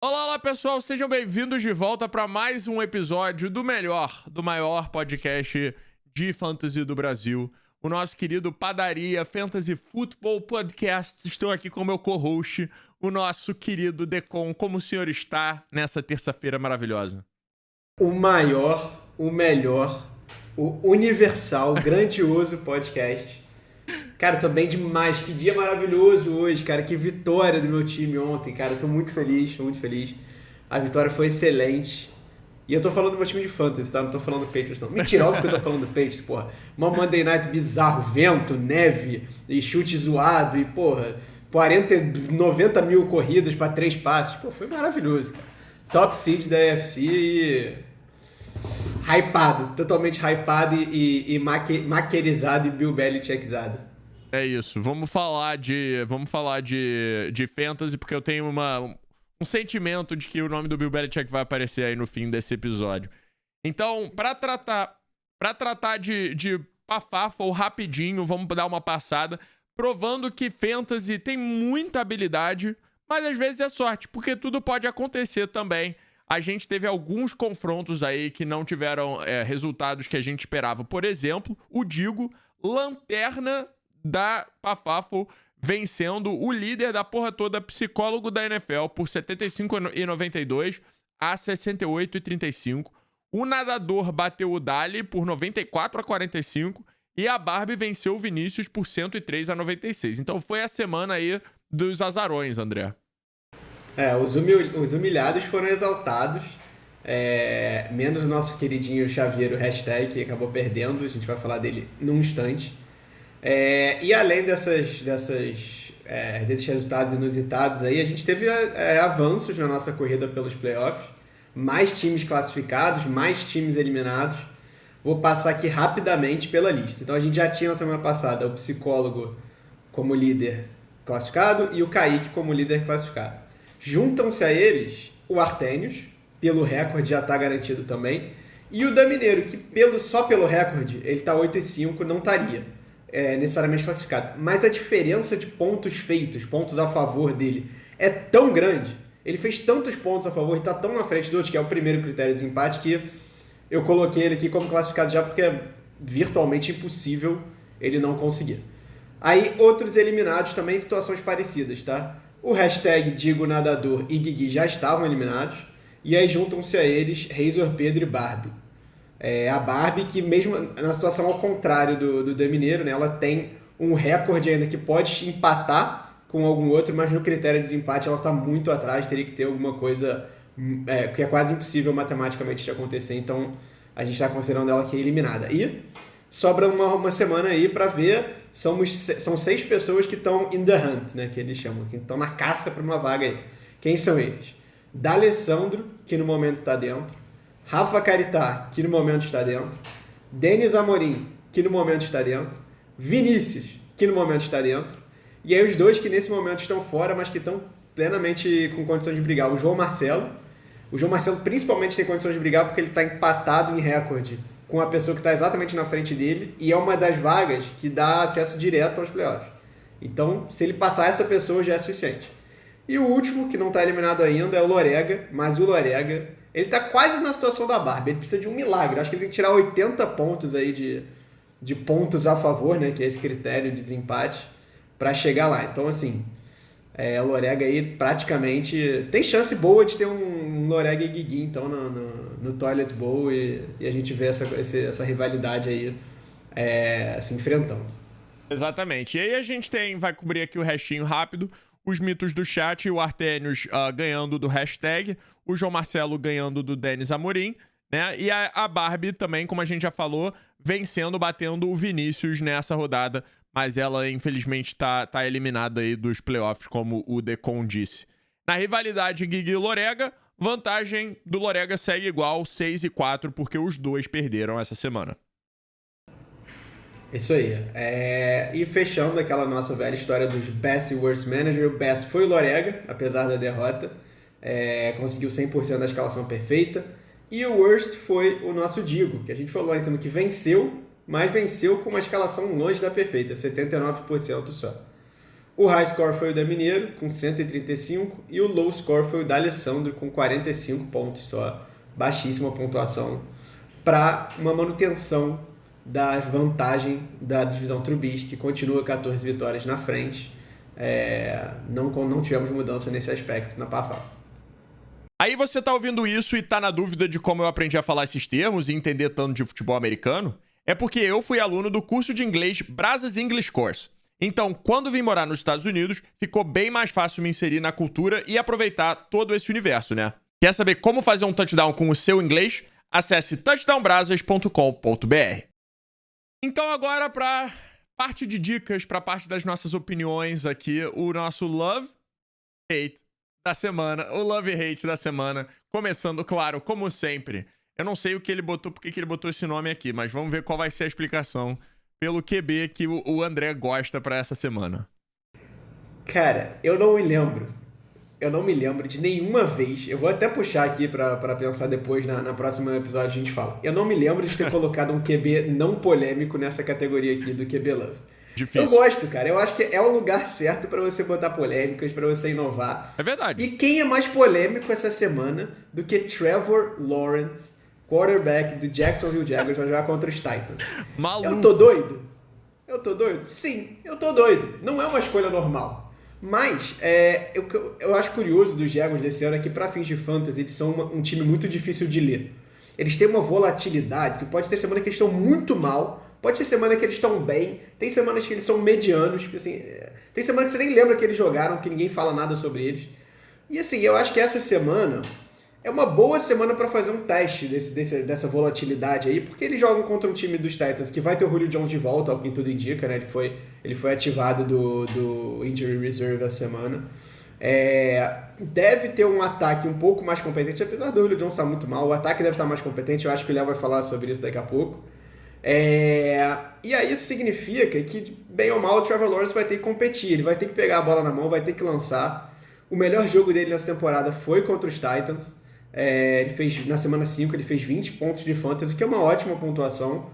Olá, olá pessoal, sejam bem-vindos de volta para mais um episódio do maior podcast de fantasy do Brasil, o nosso querido Padaria Fantasy Football Podcast. Estou aqui com o meu co-host, o nosso querido Decon. Como o senhor está nessa terça-feira maravilhosa? O maior, o melhor, o universal, grandioso podcast. Cara, tô bem demais. Que dia maravilhoso hoje, cara. Que vitória do meu time ontem, cara. Tô muito feliz, tô muito feliz. A vitória foi excelente. E eu tô falando do meu time de fantasy, tá? Não tô falando do Patriots, não. Mentira, óbvio que eu tô falando do Patriots, porra. Uma Monday Night bizarro, vento, neve, e chute zoado, e, porra, 40, 90 mil corridas pra 3 passes. Pô, foi maravilhoso, cara. Top seed da AFC e hypado, totalmente hypado e maquerizado e Bill Belichickizado. É isso, vamos falar de fantasy, porque eu tenho um sentimento de que o nome do Bill Belichick vai aparecer aí no fim desse episódio. Então, para tratar de Pafafa rapidinho, vamos dar uma passada, provando que fantasy tem muita habilidade, mas às vezes é sorte, porque tudo pode acontecer também. A gente teve alguns confrontos aí que não tiveram resultados que a gente esperava. Por exemplo, o Digo, lanterna da Pafafo, vencendo o líder da porra toda, psicólogo da NFL, por 75,92 a 68,35. O nadador bateu o Dali por 94,45 e a Barbie venceu o Vinícius por 103,96. Então foi a semana aí dos azarões, André. Os humilhados foram exaltados, menos o nosso queridinho Xavier, o hashtag, que acabou perdendo, a gente vai falar dele num instante. E além desses resultados inusitados aí, a gente teve avanços na nossa corrida pelos playoffs, mais times classificados, mais times eliminados. Vou passar aqui rapidamente pela lista. Então a gente já tinha na semana passada o psicólogo como líder classificado e o Kaique como líder classificado. Juntam-se a eles o Artênios, pelo recorde já está garantido também, e o Damineiro, que só pelo recorde ele está 8-5, não estaria necessariamente classificado. Mas a diferença de pontos feitos, pontos a favor dele, é tão grande, ele fez tantos pontos a favor e está tão na frente do outro, que é o primeiro critério de desempate, que eu coloquei ele aqui como classificado já porque é virtualmente impossível ele não conseguir. Aí, outros eliminados também em situações parecidas, tá? O hashtag Digo Nadador e Guigui já estavam eliminados, e aí juntam-se a eles Razor, Pedro e Barbie. A Barbie, que mesmo na situação ao contrário do Damineiro, né, ela tem um recorde ainda que pode empatar com algum outro, mas no critério de desempate ela está muito atrás, teria que ter alguma coisa que é quase impossível matematicamente de acontecer, então a gente está considerando ela aqui eliminada. E sobra uma semana aí para ver, são 6 pessoas que estão in the hunt, né, que eles chamam, que estão na caça para uma vaga aí. Quem são eles? D'Alessandro, que no momento está dentro, Rafa Caritá, que no momento está dentro, Denis Amorim, que no momento está dentro, Vinícius, que no momento está dentro, e aí os dois que nesse momento estão fora, mas que estão plenamente com condições de brigar, o João Marcelo. O João Marcelo principalmente tem condições de brigar porque ele está empatado em recorde com a pessoa que está exatamente na frente dele, e é uma das vagas que dá acesso direto aos playoffs. Então, se ele passar essa pessoa, já é suficiente. E o último, que não está eliminado ainda, é o Lorega, mas o Lorega, ele está quase na situação da Barbie, ele precisa de um milagre. Acho que ele tem que tirar 80 pontos aí de pontos a favor, né, que é esse critério de desempate, para chegar lá. Então, assim, o Lorega aí praticamente tem chance boa de ter um Lorega e Guigui, então, no Toilet Bowl, e a gente vê essa rivalidade aí se enfrentando. Exatamente. E aí a gente vai cobrir aqui o restinho rápido, os mitos do chat, o Artênios ganhando do hashtag, o João Marcelo ganhando do Denis Amorim, né? E a Barbie também, como a gente já falou, vencendo, batendo o Vinícius nessa rodada, mas ela infelizmente tá eliminada aí dos playoffs, como o Decon disse. Na rivalidade Guigui e Lorega, vantagem do Lorega segue igual, 6-4, porque os dois perderam essa semana. Isso aí. E fechando aquela nossa velha história dos Best e Worst Manager, o Best foi o Lorega, apesar da derrota. Conseguiu 100% da escalação perfeita. E o Worst foi o nosso Digo, que a gente falou lá em cima que venceu, mas venceu com uma escalação longe da perfeita, 79% só. O high score foi o da Mineiro, com 135, e o low score foi o da Alessandro, com 45 pontos só. Baixíssima pontuação para uma manutenção da vantagem da divisão Trubisky, que continua 14 vitórias na frente. Não tivemos mudança nesse aspecto na PAFAF. Aí você tá ouvindo isso e tá na dúvida de como eu aprendi a falar esses termos e entender tanto de futebol americano? É porque eu fui aluno do curso de inglês Brazos English Course. Então, quando vim morar nos Estados Unidos, ficou bem mais fácil me inserir na cultura e aproveitar todo esse universo, né? Quer saber como fazer um touchdown com o seu inglês? Acesse touchdownbrasas.com.br. Então agora para parte de dicas, para parte das nossas opiniões aqui, o nosso Love Hate da semana, o Love Hate da semana, começando, claro, como sempre. Eu não sei o que ele botou, porque que ele botou esse nome aqui, mas vamos ver qual vai ser a explicação pelo QB que o André gosta para essa semana. Cara, eu não me lembro de nenhuma vez, eu vou até puxar aqui pra pensar depois, na próxima episódio a gente fala. Eu não me lembro de ter colocado um QB não polêmico nessa categoria aqui do QB Love. Difícil. Eu gosto, cara. Eu acho que é o lugar certo pra você botar polêmicas, pra você inovar. É verdade. E quem é mais polêmico essa semana do que Trevor Lawrence, quarterback do Jacksonville Jaguars, vai jogar contra os Titans? Maluco. Eu tô doido? Sim, eu tô doido. Não é uma escolha normal. Mas, eu acho curioso dos Jaguars desse ano é que, para fins de fantasy, eles são um time muito difícil de ler. Eles têm uma volatilidade. Assim, pode ter semana que eles estão muito mal, pode ter semana que eles estão bem, tem semanas que eles são medianos, assim, tem semana que você nem lembra que eles jogaram, que ninguém fala nada sobre eles. E assim, eu acho que essa semana é uma boa semana para fazer um teste dessa volatilidade aí, porque eles jogam contra um time dos Titans que vai ter o Julio Jones de volta, ao que tudo indica, né? Ele foi ativado do Injury Reserve essa semana. Deve ter um ataque um pouco mais competente, apesar do Julio Jones estar muito mal, o ataque deve estar mais competente, eu acho que o Léo vai falar sobre isso daqui a pouco. E aí isso significa que, bem ou mal, o Trevor Lawrence vai ter que competir, ele vai ter que pegar a bola na mão, vai ter que lançar. O melhor jogo dele nessa temporada foi contra os Titans. Ele fez, na semana 5, ele fez 20 pontos de fantasy, que é uma ótima pontuação.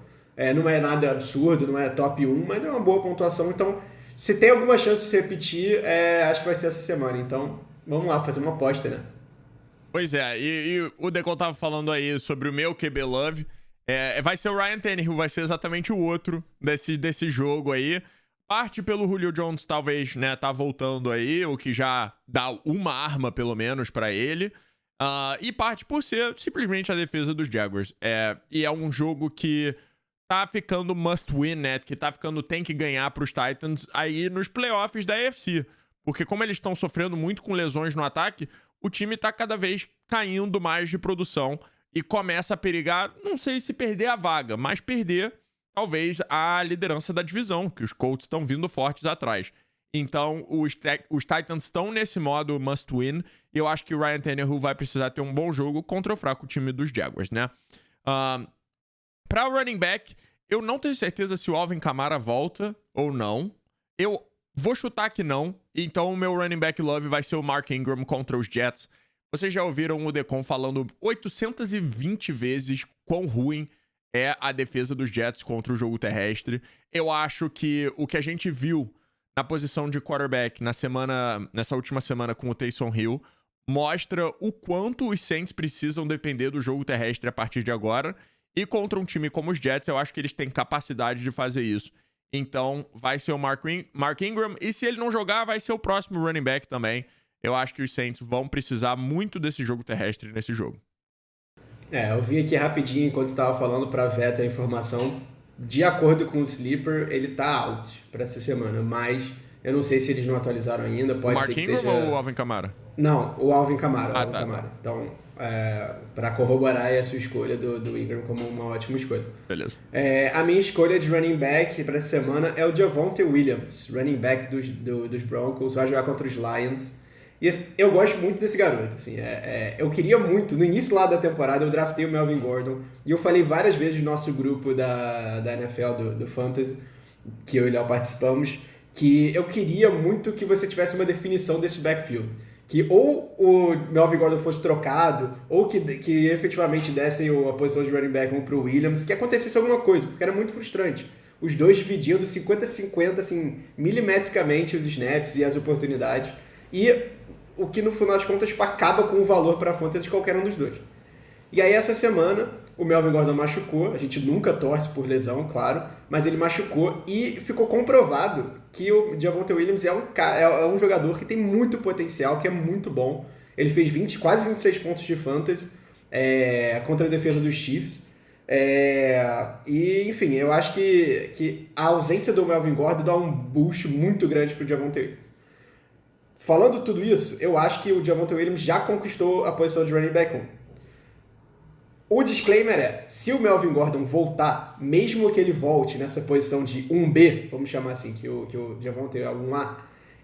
Não é nada absurdo, não é top 1, mas é uma boa pontuação. Então, se tem alguma chance de se repetir, acho que vai ser essa semana. Então, vamos lá, fazer uma aposta, né? Pois é, e o Decol tava falando aí sobre o meu QB Love. Vai ser o Ryan Tannehill, vai ser exatamente o outro desse jogo aí. Parte pelo Julio Jones, talvez, né, tá voltando aí, o que já dá uma arma, pelo menos, pra ele. E parte por ser simplesmente a defesa dos Jaguars. E é um jogo que tá ficando must win, né? Que tá ficando tem que ganhar pros Titans aí nos playoffs da AFC. Porque como eles estão sofrendo muito com lesões no ataque, o time tá cada vez caindo mais de produção e começa a perigar, não sei se perder a vaga, mas perder talvez a liderança da divisão, que os Colts estão vindo fortes atrás. Então, os Titans estão nesse modo must win, e eu acho que o Ryan Tannehill vai precisar ter um bom jogo contra o fraco time dos Jaguars, né? Para o running back, eu não tenho certeza se o Alvin Kamara volta ou não. Eu vou chutar que não, então o meu running back love vai ser o Mark Ingram contra os Jets. Vocês já ouviram o Decon falando 820 vezes quão ruim é a defesa dos Jets contra o jogo terrestre. Eu acho que o que a gente viu na posição de quarterback nessa última semana com o Taysom Hill mostra o quanto os Saints precisam depender do jogo terrestre a partir de agora. E contra um time como os Jets, eu acho que eles têm capacidade de fazer isso. Então, vai ser o Mark Ingram. E se ele não jogar, vai ser o próximo running back também. Eu acho que os Saints vão precisar muito desse jogo terrestre nesse jogo. Eu vim aqui rapidinho enquanto estava falando para Veto a informação. De acordo com o Sleeper, ele tá out para essa semana, mas eu não sei se eles não atualizaram ainda. Pode ser que Mark Ingram ou o Alvin Kamara? Não, o Alvin Kamara. Tá. Então, para corroborar a sua escolha do Ingram como uma ótima escolha. Beleza. A minha escolha de running back para essa semana é o Javonte Williams, running back dos Broncos, vai jogar contra os Lions. E eu gosto muito desse garoto, assim, eu queria muito, no início lá da temporada eu draftei o Melvin Gordon, e eu falei várias vezes no nosso grupo da NFL, do Fantasy, que eu e o Léo participamos, que eu queria muito que você tivesse uma definição desse backfield, que ou o Melvin Gordon fosse trocado, ou que efetivamente dessem a posição de running back pro Williams, que acontecesse alguma coisa, porque era muito frustrante. os dois dividindo 50-50, assim, milimetricamente os snaps e as oportunidades. E o que, no final das contas, tipo, acaba com o valor para a fantasy de qualquer um dos dois. E aí, essa semana, o Melvin Gordon machucou. A gente nunca torce por lesão, claro, mas ele machucou e ficou comprovado que o Javonte Williams é um jogador que tem muito potencial, que é muito bom. Ele fez quase 26 pontos de fantasy contra a defesa dos Chiefs. E, enfim, eu acho que a ausência do Melvin Gordon dá um boost muito grande para o Javonte Williams. Falando tudo isso, eu acho que o Javonte Williams já conquistou a posição de running back 1. O disclaimer é, se o Melvin Gordon voltar, mesmo que ele volte nessa posição de 1B, vamos chamar assim, que o Javonte é 1A,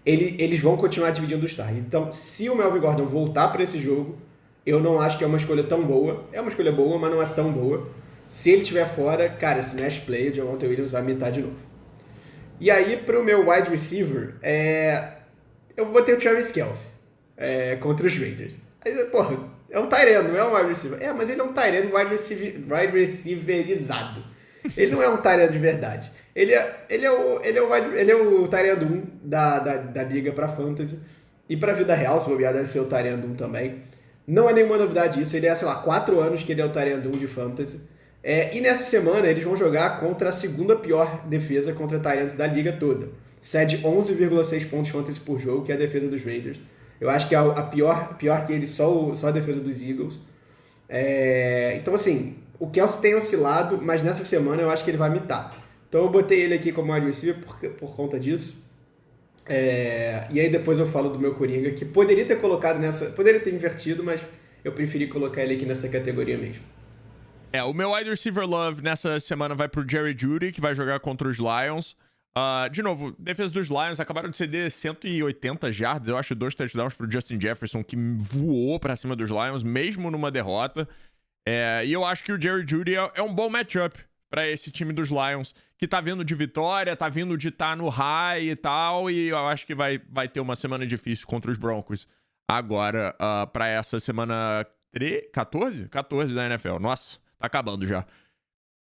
eles vão continuar dividindo os targets. Então, se o Melvin Gordon voltar para esse jogo, eu não acho que é uma escolha tão boa. É uma escolha boa, mas não é tão boa. Se ele estiver fora, cara, esse smash play, o Javonte Williams vai mitar de novo. E aí, pro meu wide receiver, eu botei o Travis Kelce contra os Raiders. Aí, porra, é um tight end, não é um wide receiver. Mas ele é um tight end wide receiverizado. Ele não é um tight end de verdade. Ele é o tight end 1 da liga pra fantasy. E pra vida real, se bobear, deve ser o tight end 1 também. Não é nenhuma novidade isso. Ele é, 4 anos que ele é o tight end 1 de fantasy. E nessa semana eles vão jogar contra a segunda pior defesa contra tight ends da liga toda. Cede 11,6 pontos fantasy por jogo, que é a defesa dos Raiders. Eu acho que a pior que ele, só a defesa dos Eagles. Então, assim, o Kelce tem oscilado, mas nessa semana eu acho que ele vai mitar. Então eu botei ele aqui como wide receiver por conta disso. E aí depois eu falo do meu Coringa, que poderia ter colocado poderia ter invertido, mas eu preferi colocar ele aqui nessa categoria mesmo. O meu wide receiver love nessa semana vai pro Jerry Jeudy, que vai jogar contra os Lions. De novo, defesa dos Lions acabaram de ceder 180 yards, eu acho 2 touchdowns pro Justin Jefferson, que voou pra cima dos Lions, mesmo numa derrota. E eu acho que o Jerry Jeudy é um bom matchup pra esse time dos Lions, que tá vindo de vitória, tá vindo de estar no high e tal, e eu acho que vai ter uma semana difícil contra os Broncos agora, pra essa semana 14? 14 da NFL, nossa, tá acabando já.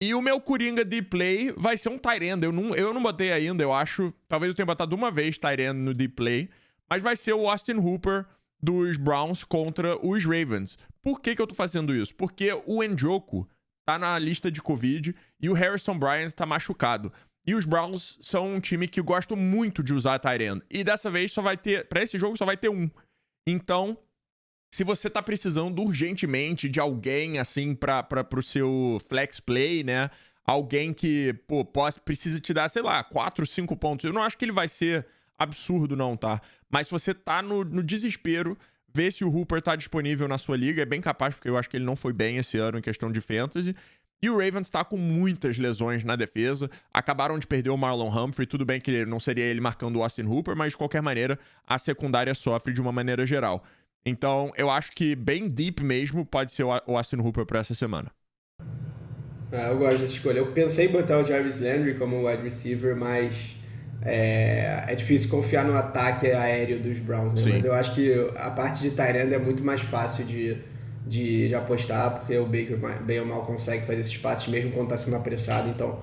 E o meu Coringa de play vai ser um tight end. Eu não botei ainda, eu acho. Talvez eu tenha botado uma vez tight end no deep play. Mas vai ser o Austin Hooper dos Browns contra os Ravens. Por que eu tô fazendo isso? Porque o Njoku tá na lista de Covid e o Harrison Bryant tá machucado. E os Browns são um time que gosta muito de usar tight end. E dessa vez pra esse jogo só vai ter um. Então, se você tá precisando urgentemente de alguém, assim, pro seu flex play, né? Alguém que, precisa te dar, sei lá, 4, 5 pontos. Eu não acho que ele vai ser absurdo, não, tá? Mas se você tá no desespero, vê se o Hooper tá disponível na sua liga. É bem capaz, porque eu acho que ele não foi bem esse ano em questão de fantasy. E o Ravens tá com muitas lesões na defesa. Acabaram de perder o Marlon Humphrey. Tudo bem que não seria ele marcando o Austin Hooper, mas de qualquer maneira, a secundária sofre de uma maneira geral. Então, eu acho que bem deep mesmo pode ser o Austin Hooper para essa semana. Eu gosto dessa escolha. Eu pensei em botar o Jarvis Landry como wide receiver, mas é difícil confiar no ataque aéreo dos Browns, né? Mas eu acho que a parte de tight end é muito mais fácil de apostar, porque o Baker bem ou mal consegue fazer esses passes mesmo quando está sendo apressado. Então,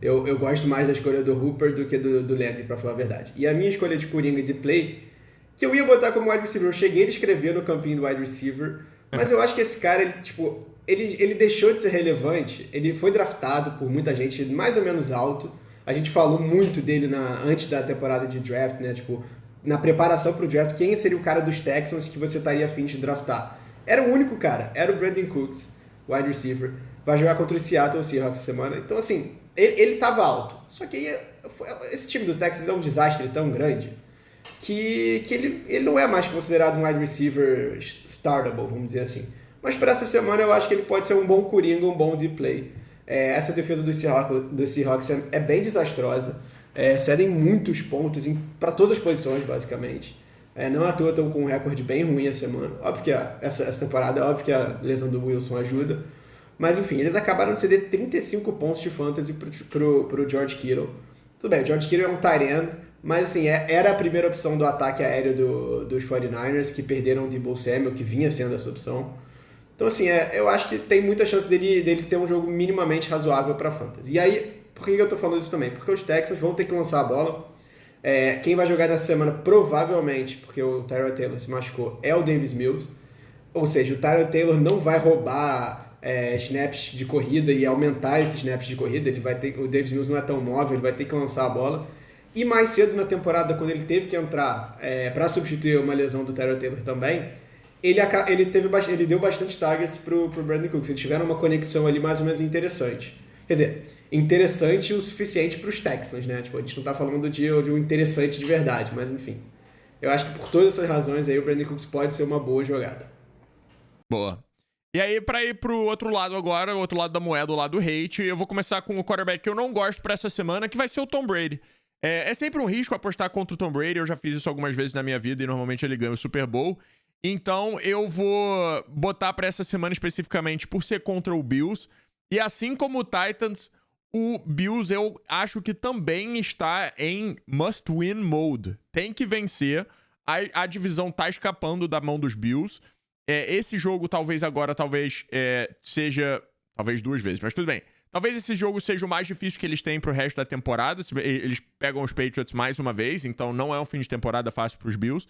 eu gosto mais da escolha do Hooper do que do Landry, para falar a verdade. E a minha escolha de Coringa e de play, que eu ia botar como wide receiver, eu cheguei a escrever no campinho do wide receiver, mas eu acho que esse cara, ele deixou de ser relevante. Ele foi draftado por muita gente mais ou menos alto. A gente falou muito dele antes da temporada de draft, né? Na preparação para o draft, quem seria o cara dos Texans que você estaria a fim de draftar? Era o único cara, era o Brandon Cooks, wide receiver. Vai jogar contra o Seattle Seahawks essa semana. Então, assim, ele estava alto. Só que esse time do Texans é um desastre tão grande que ele não é mais considerado um wide receiver startable, vamos dizer assim. Mas para essa semana eu acho que ele pode ser um bom coringa, um bom deep play. Essa defesa dos Seahawks é bem desastrosa. Cedem muitos pontos para todas as posições, basicamente. Não à toa estão com um recorde bem ruim essa semana. Óbvio que essa temporada, é óbvio que a lesão do Wilson ajuda. Mas enfim, eles acabaram de ceder 35 pontos de fantasy pro George Kittle. Tudo bem, o George Kittle é um tight end, mas assim, era a primeira opção do ataque aéreo dos 49ers, que perderam o Deebo Samuel, que vinha sendo essa opção. Então assim, eu acho que tem muita chance dele ter um jogo minimamente razoável para fantasy. E aí, Por que eu tô falando isso também? Porque os Texans vão ter que lançar a bola. Quem vai jogar nessa semana, provavelmente, porque o Tyrod Taylor se machucou, é o Davis Mills. Ou seja, o Tyrod Taylor não vai roubar snaps de corrida e aumentar esses snaps de corrida. O Davis Mills não é tão móvel, ele vai ter que lançar a bola. E mais cedo na temporada, quando ele teve que entrar para substituir uma lesão do Tyrod Taylor também, ele deu bastante targets pro Brandon Cooks. Eles tiveram uma conexão ali mais ou menos interessante. Quer dizer, interessante o suficiente para os Texans, né? Tipo, a gente não tá falando de um interessante de verdade, mas enfim. Eu acho que por todas essas razões aí, o Brandon Cooks pode ser uma boa jogada. Boa. E aí, pra ir pro outro lado agora, o outro lado da moeda, o lado do hate, eu vou começar com o quarterback que eu não gosto pra essa semana, que vai ser o Tom Brady. É sempre um risco apostar contra o Tom Brady, eu já fiz isso algumas vezes na minha vida e normalmente ele ganha o Super Bowl. Então eu vou botar pra essa semana especificamente por ser contra o Bills. E assim como o Titans, o Bills eu acho que também está em must-win mode. Tem que vencer. A divisão tá escapando da mão dos Bills. Esse jogo talvez seja... Talvez 2 vezes, mas tudo bem. Talvez esse jogo seja o mais difícil que eles têm pro resto da temporada. Eles pegam os Patriots mais uma vez, então não é um fim de temporada fácil pros Bills.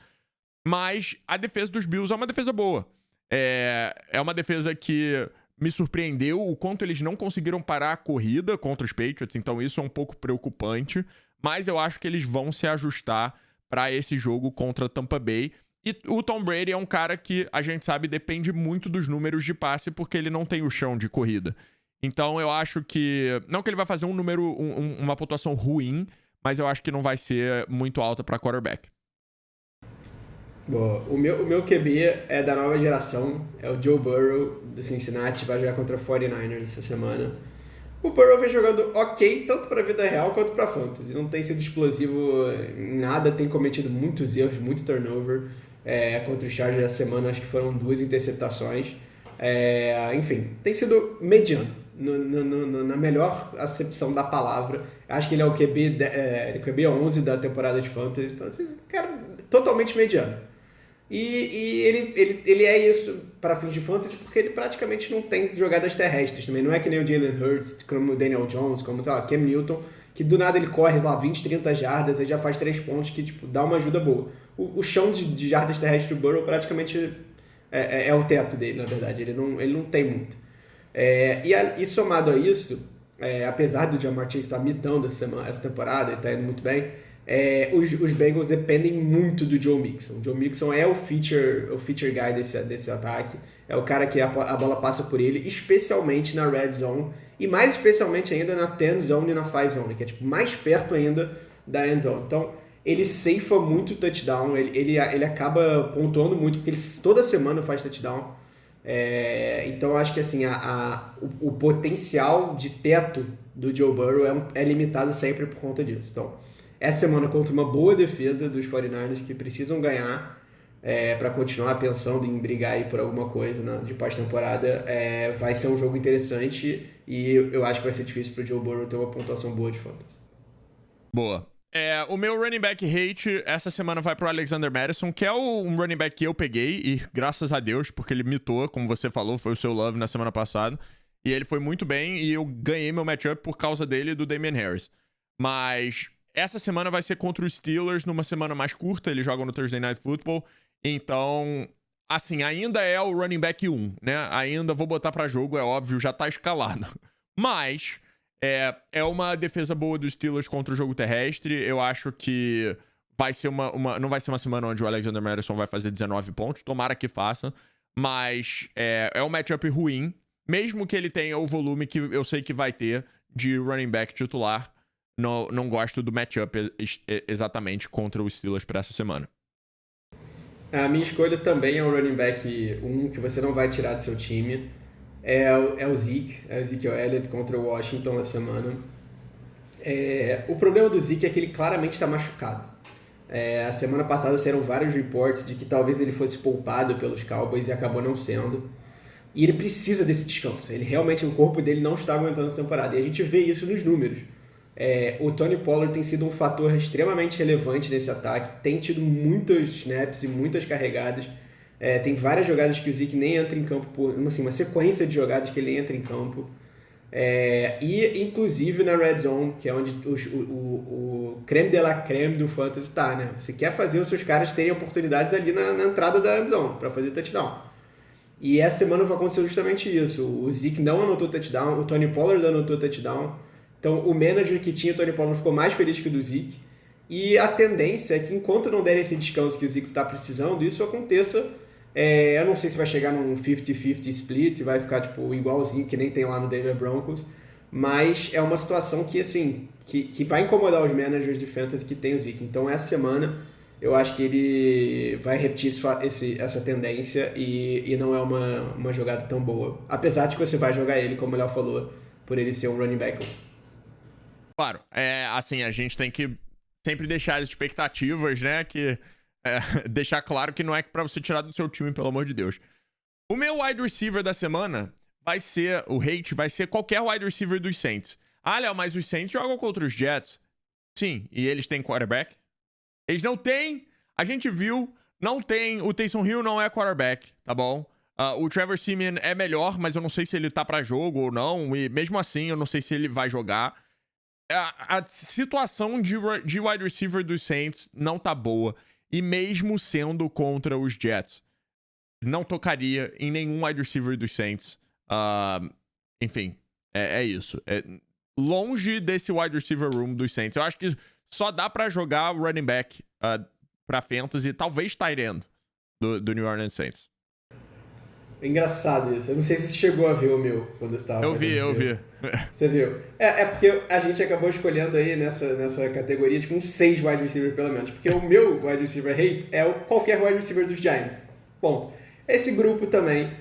Mas a defesa dos Bills é uma defesa boa. É uma defesa que me surpreendeu o quanto eles não conseguiram parar a corrida contra os Patriots, então isso é um pouco preocupante. Mas eu acho que eles vão se ajustar para esse jogo contra Tampa Bay. E o Tom Brady é um cara que, a gente sabe, depende muito dos números de passe, porque ele não tem o chão de corrida. Então eu acho que... Não que ele vai fazer uma pontuação ruim, mas eu acho que não vai ser muito alta para quarterback. Bom, o meu QB é da nova geração, é o Joe Burrow do Cincinnati, vai jogar contra o 49ers essa semana. O Burrow vem jogando ok, tanto para a vida real quanto para fantasy. Não tem sido explosivo em nada, tem cometido muitos erros, muito turnover. Contra o Chargers essa semana, acho que foram 2 interceptações. Enfim, tem sido mediano. Na melhor acepção da palavra. Acho que ele é o QB 11 da temporada de Fantasy. Então, cara, totalmente mediano. E ele é isso para fins de Fantasy porque ele praticamente não tem jogadas terrestres também. Não é que nem o Jalen Hurts, como o Daniel Jones, como, sei lá, Cam Newton, que do nada ele corre, sei lá, 20, 30 jardas e já faz 3 pontos que, tipo, dá uma ajuda boa. O chão de jardas terrestres do Burrow praticamente é o teto dele, na verdade. Ele não tem muito. E somado a isso, apesar do Ja'Marr Chase estar mitando essa temporada e está indo muito bem, os Bengals dependem muito do Joe Mixon. O Joe Mixon é o feature guy desse ataque, é o cara que a bola passa por ele, especialmente na red zone, e mais especialmente ainda na 10 zone e na 5 zone, que é tipo, mais perto ainda da end zone. Então, ele ceifa muito touchdown, ele acaba pontuando muito, porque ele toda semana faz touchdown. Então eu acho que assim, o potencial de teto do Joe Burrow é limitado sempre por conta disso. Então, essa semana contra uma boa defesa dos 49ers que precisam ganhar para continuar pensando em brigar aí por alguma coisa de pós-temporada, vai ser um jogo interessante e eu acho que vai ser difícil para o Joe Burrow ter uma pontuação boa de fantasy. Boa. O meu running back hate essa semana vai pro Alexander Mattison, que é um running back que eu peguei, e graças a Deus, porque ele mitou, como você falou, foi o seu love na semana passada, e ele foi muito bem, e eu ganhei meu matchup por causa dele e do Damian Harris. Mas essa semana vai ser contra os Steelers, numa semana mais curta, eles jogam no Thursday Night Football, então, assim, ainda é o running back 1, né? Ainda vou botar pra jogo, é óbvio, já tá escalado. Mas... É uma defesa boa dos Steelers contra o jogo terrestre. Eu acho que vai ser não vai ser uma semana onde o Alexander Mattison vai fazer 19 pontos. Tomara que faça. Mas é um matchup ruim. Mesmo que ele tenha o volume que eu sei que vai ter de running back titular. Não gosto do matchup exatamente contra os Steelers para essa semana. A minha escolha também é um running back 1 que você não vai tirar do seu time. É o Zeke, Ezekiel Elliott contra o Washington essa semana. O problema do Zeke é que ele claramente está machucado. A semana passada saíram vários reports de que talvez ele fosse poupado pelos Cowboys e acabou não sendo. E ele precisa desse descanso. O corpo dele não está aguentando essa temporada. E a gente vê isso nos números. O Tony Pollard tem sido um fator extremamente relevante nesse ataque. Tem tido muitos snaps e muitas carregadas. Tem várias jogadas que o Zeke nem entra em campo, uma sequência de jogadas que ele entra em campo. E, inclusive, na Red Zone, que é onde o creme de la creme do fantasy tá, né? Você quer fazer os seus caras terem oportunidades ali na entrada da Red Zone para fazer touchdown. E essa semana aconteceu justamente isso. O Zeke não anotou touchdown, o Tony Pollard anotou touchdown. Então, o manager que tinha o Tony Pollard ficou mais feliz que o do Zeke. E a tendência é que, enquanto não der esse descanso que o Zeke está precisando, isso aconteça. Eu não sei se vai chegar num 50-50 split, vai ficar tipo igualzinho que nem tem lá no Denver Broncos, mas é uma situação que, assim, que vai incomodar os managers de fantasy que tem o Zeke. Então, essa semana, eu acho que ele vai repetir essa tendência e não é uma jogada tão boa. Apesar de que você vai jogar ele, como o Léo falou, por ele ser um running back. Claro, assim, a gente tem que sempre deixar as expectativas, né, deixar claro que não é pra você tirar do seu time, pelo amor de Deus. O meu wide receiver da semana vai ser qualquer wide receiver dos Saints. Ah, Léo, mas os Saints jogam contra os Jets. Sim, e eles têm quarterback? Eles não têm, a gente viu, não tem, o Taysom Hill não é quarterback, tá bom? O Trevor Siemian é melhor, mas eu não sei se ele tá pra jogo ou não, e mesmo assim eu não sei se ele vai jogar. A situação de wide receiver dos Saints não tá boa. E mesmo sendo contra os Jets, não tocaria em nenhum wide receiver dos Saints. Enfim, é isso. Longe desse wide receiver room dos Saints. Eu acho que só dá pra jogar running back pra fantasy, talvez tight end do New Orleans Saints. É engraçado isso. Eu não sei se você chegou a ver o meu quando você estava Eu vi. Você viu? Porque a gente acabou escolhendo aí nessa categoria tipo uns 6 wide receivers pelo menos. Porque o meu wide receiver hate é qualquer wide receiver dos Giants. Bom, esse grupo também,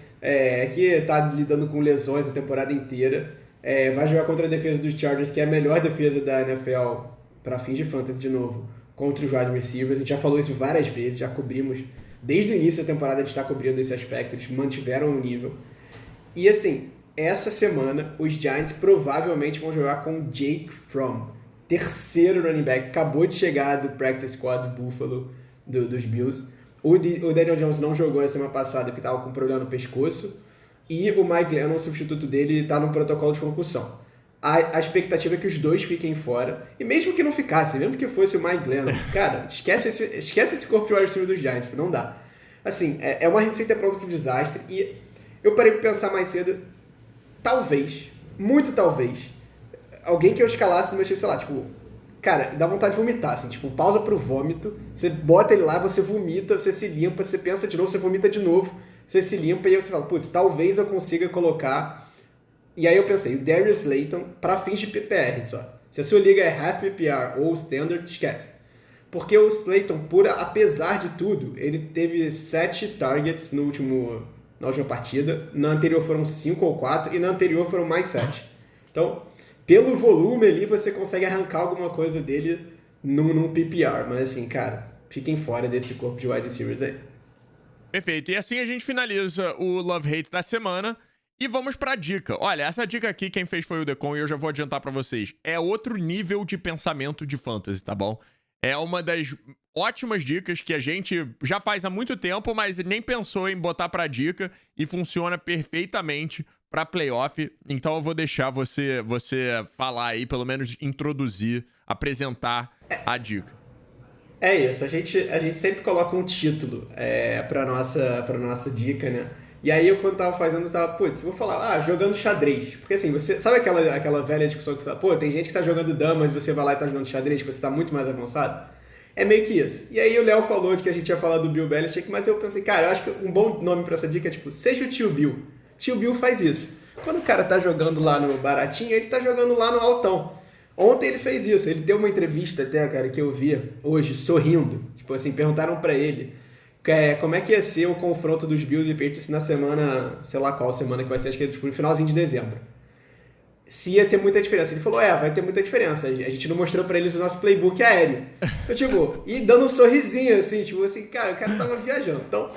que tá lidando com lesões a temporada inteira, vai jogar contra a defesa dos Chargers, que é a melhor defesa da NFL para fins de fantasy de novo, contra os wide receivers. A gente já falou isso várias vezes, já cobrimos. Desde o início da temporada a gente está cobrindo esse aspecto, eles mantiveram o nível. E assim, essa semana os Giants provavelmente vão jogar com Jake Fromm, terceiro running back, acabou de chegar do practice squad do Buffalo, dos Bills. O Daniel Jones não jogou a semana passada porque estava com problema no pescoço, e o Mike Glennon, o substituto dele, está no protocolo de concussão. A expectativa é que os dois fiquem fora. E mesmo que não ficasse, mesmo que fosse o Mike Glennon, cara, esquece esse corpo de wide receiver dos Giants, não dá. Assim, é uma receita pronta pro desastre. E eu parei pra pensar mais cedo, talvez, muito talvez, alguém que eu escalasse no meu time, sei lá, tipo, cara, dá vontade de vomitar, assim, tipo, pausa pro vômito, você bota ele lá, você vomita, você se limpa, você pensa de novo, você vomita de novo, você se limpa e aí você fala, putz, talvez eu consiga colocar. E aí eu pensei, o Darius Slayton para fins de PPR só. Se a sua liga é half PPR ou standard, esquece. Porque o Slayton, apesar de tudo, ele teve 7 targets na última partida. Na anterior foram 5 ou 4 e na anterior foram mais 7. Então, pelo volume ali, você consegue arrancar alguma coisa dele num PPR. Mas assim, cara, fiquem fora desse corpo de wide receivers aí. Perfeito. E assim a gente finaliza o Love Hate da semana. E vamos pra dica. Olha, essa dica aqui quem fez foi o Decon e eu já vou adiantar pra vocês. É outro nível de pensamento de fantasy, tá bom? É uma das ótimas dicas que a gente já faz há muito tempo, mas nem pensou em botar pra dica e funciona perfeitamente pra playoff. Então eu vou deixar você falar aí, pelo menos introduzir, apresentar a dica. É isso, a gente sempre coloca um título pra nossa dica, né? E aí eu quando tava fazendo, putz, vou falar, jogando xadrez. Porque assim, você sabe aquela velha discussão que fala, pô, tem gente que tá jogando damas, você vai lá e tá jogando xadrez, que você tá muito mais avançado? É meio que isso. E aí o Léo falou que a gente ia falar do Bill Belichick, mas eu pensei, cara, eu acho que um bom nome pra essa dica é tipo, seja o tio Bill. Tio Bill faz isso. Quando o cara tá jogando lá no baratinho, ele tá jogando lá no altão. Ontem ele fez isso, ele deu uma entrevista até, cara, que eu vi hoje, sorrindo. Tipo assim, perguntaram pra ele como é que ia ser o confronto dos Bills e Patriots na semana, sei lá qual semana que vai ser, acho que é tipo, no finalzinho de dezembro. Se ia ter muita diferença. Ele falou, vai ter muita diferença. A gente não mostrou pra eles o nosso playbook aéreo. Eu, tipo, e dando um sorrisinho, assim, tipo assim, cara, o cara tava viajando. Então,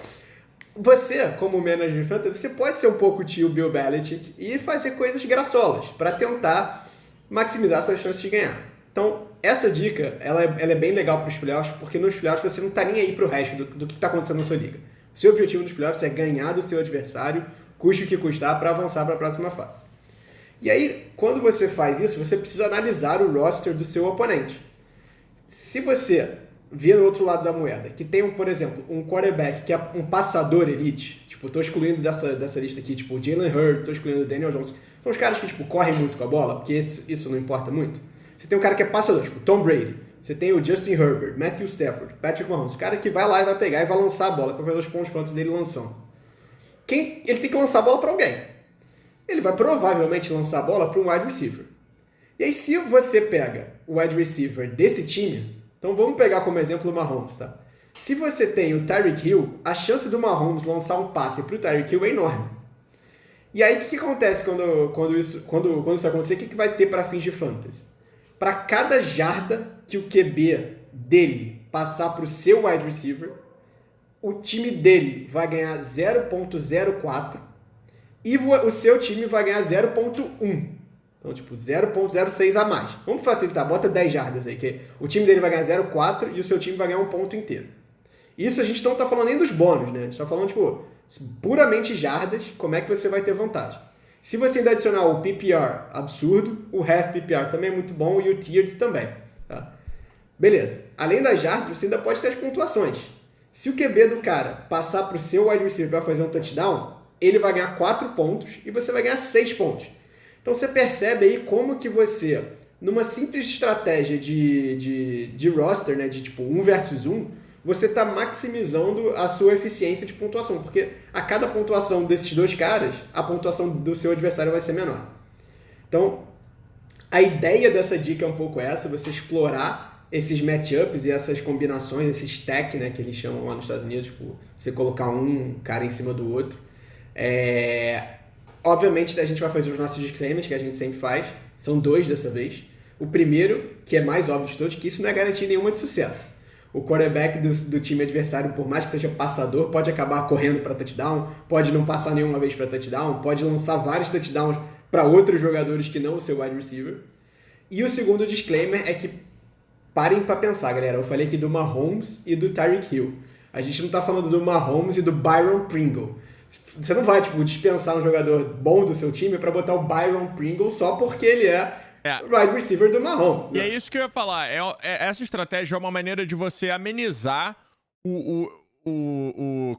você, como manager de fantasy, você pode ser um pouco tio Bill Belichick e fazer coisas graçolas pra tentar maximizar suas chances de ganhar. Então, essa dica, ela é bem legal para os playoffs, porque nos playoffs você não tá nem aí pro resto do que está acontecendo na sua liga. O seu objetivo nos playoffs é ganhar do seu adversário, custe o que custar, para avançar para a próxima fase. E aí, quando você faz isso, você precisa analisar o roster do seu oponente. Se você vê no outro lado da moeda, que tem, por exemplo, um quarterback que é um passador elite, tipo, tô excluindo dessa lista aqui, tipo, o Jalen Hurts, tô excluindo o Daniel Jones, são os caras que, tipo, correm muito com a bola, porque isso não importa muito. Você tem um cara que é passador, tipo, Tom Brady, você tem o Justin Herbert, Matthew Stafford, Patrick Mahomes, o cara que vai lá e vai pegar e vai lançar a bola para fazer os pontos fantasy dele lançando. Ele tem que lançar a bola para alguém. Ele vai provavelmente lançar a bola para um wide receiver. E aí, se você pega o wide receiver desse time, então vamos pegar como exemplo o Mahomes, tá? Se você tem o Tyreek Hill, a chance do Mahomes lançar um passe para o Tyreek Hill é enorme. E aí, o que acontece quando isso acontecer? O que vai ter para fins de fantasy? Para cada jarda que o QB dele passar para o seu wide receiver, o time dele vai ganhar 0.04 e o seu time vai ganhar 0.1. Então, tipo, 0.06 a mais. Vamos facilitar, bota 10 jardas aí, que o time dele vai ganhar 0.4 e o seu time vai ganhar um ponto inteiro. Isso a gente não tá falando nem dos bônus, né? A gente tá falando, tipo, puramente jardas, como é que você vai ter vantagem. Se você ainda adicionar o PPR absurdo, o half PPR também é muito bom e o tiered também. Tá? Beleza. Além das jardas, você ainda pode ter as pontuações. Se o QB do cara passar para o seu wide receiver para fazer um touchdown, ele vai ganhar 4 pontos e você vai ganhar 6 pontos. Então você percebe aí como que você, numa simples estratégia de roster, né, de tipo 1 versus 1, você está maximizando a sua eficiência de pontuação, porque a cada pontuação desses dois caras, a pontuação do seu adversário vai ser menor. Então, a ideia dessa dica é um pouco essa, você explorar esses matchups e essas combinações, esse stack, né, que eles chamam lá nos Estados Unidos, tipo, você colocar um cara em cima do outro. Obviamente, a gente vai fazer os nossos disclaimers, que a gente sempre faz, são 2 dessa vez. O primeiro, que é mais óbvio de todos, que isso não é garantia nenhuma de sucesso. O quarterback do time adversário, por mais que seja passador, pode acabar correndo para touchdown, pode não passar nenhuma vez para touchdown, pode lançar vários touchdowns para outros jogadores que não o seu wide receiver. E o segundo disclaimer é que parem para pensar, galera. Eu falei aqui do Mahomes e do Tyreek Hill. A gente não está falando do Mahomes e do Byron Pringle. Você não vai dispensar um jogador bom do seu time para botar o Byron Pringle só porque ele é wide receiver do Mahomes. E é isso que eu ia falar. Essa estratégia é uma maneira de você amenizar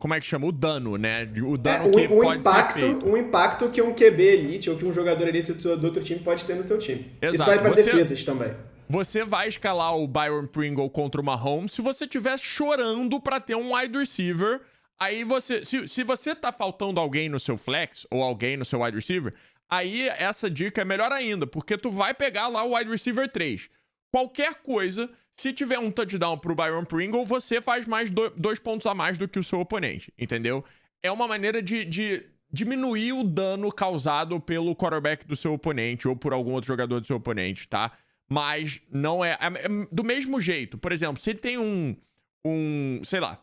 como é que chama? O dano, né? O dano que pode ser feito. O impacto que um QB elite ou que um jogador elite do outro time pode ter no teu time. Exato. Isso vai para defesas também. Você vai escalar o Byron Pringle contra o Mahomes se você estiver chorando para ter um wide receiver. Aí se você tá faltando alguém no seu flex ou alguém no seu wide receiver, aí essa dica é melhor ainda, porque tu vai pegar lá o wide receiver 3. Qualquer coisa, se tiver um touchdown pro Byron Pringle, você faz mais 2 pontos a mais do que o seu oponente, entendeu? É uma maneira de diminuir o dano causado pelo quarterback do seu oponente ou por algum outro jogador do seu oponente, tá? Mas não é do mesmo jeito. Por exemplo, se tem sei lá,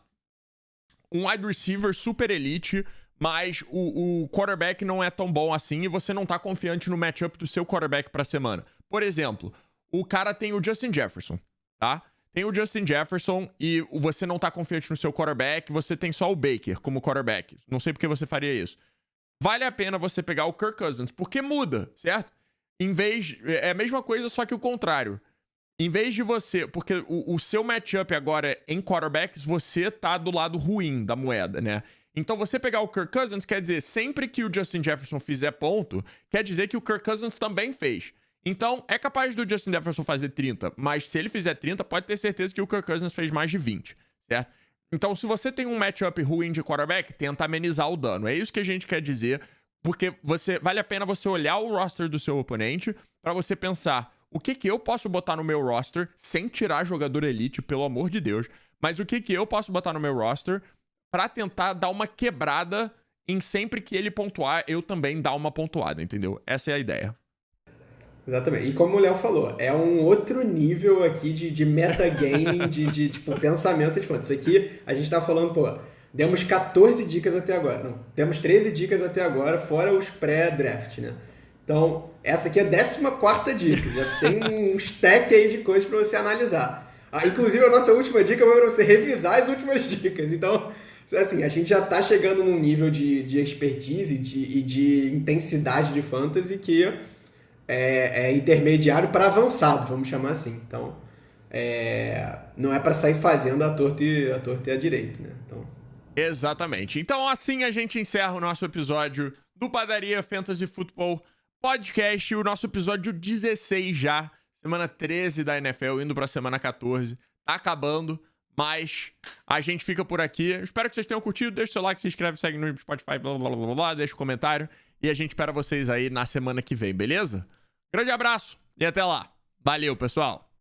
um wide receiver super elite, mas o quarterback não é tão bom assim e você não tá confiante no matchup do seu quarterback pra semana. Por exemplo, o cara tem o Justin Jefferson, tá? Tem o Justin Jefferson e você não tá confiante no seu quarterback, você tem só o Baker como quarterback. Não sei por que você faria isso. Vale a pena você pegar o Kirk Cousins, porque muda, certo? É a mesma coisa, só que o contrário. Em vez de você... Porque o seu matchup agora em quarterbacks, você tá do lado ruim da moeda, né? Então, você pegar o Kirk Cousins, quer dizer, sempre que o Justin Jefferson fizer ponto, quer dizer que o Kirk Cousins também fez. Então, é capaz do Justin Jefferson fazer 30, mas se ele fizer 30, pode ter certeza que o Kirk Cousins fez mais de 20, certo? Então, se você tem um matchup ruim de quarterback, tenta amenizar o dano. É isso que a gente quer dizer, porque vale a pena você olhar o roster do seu oponente para você pensar... O que eu posso botar no meu roster sem tirar jogador elite, pelo amor de Deus, mas o que eu posso botar no meu roster pra tentar dar uma quebrada em sempre que ele pontuar, eu também dar uma pontuada, entendeu? Essa é a ideia. Exatamente. E como o Léo falou, é um outro nível aqui de metagaming, de tipo, pensamento de fantasy. Isso aqui, a gente tá falando, demos 14 dicas até agora. Não, temos 13 dicas até agora, fora os pré-draft, né? Então, essa aqui é a 14ª dica. Já tem um stack aí de coisas para você analisar. Inclusive, a nossa última dica vai para você revisar as últimas dicas. Então, assim, a gente já está chegando num nível de expertise e de intensidade de fantasy que intermediário para avançado, vamos chamar assim. Então, não é para sair fazendo a torta e a direito, né? Então... Exatamente. Então, assim a gente encerra o nosso episódio do Padaria Fantasy Football Podcast, o nosso episódio 16 já, semana 13 da NFL, indo pra semana 14. Tá acabando, mas a gente fica por aqui. Espero que vocês tenham curtido. Deixa o seu like, se inscreve, segue no Spotify, blá, blá, blá, blá, deixa um comentário. E a gente espera vocês aí na semana que vem, beleza? Grande abraço e até lá. Valeu, pessoal!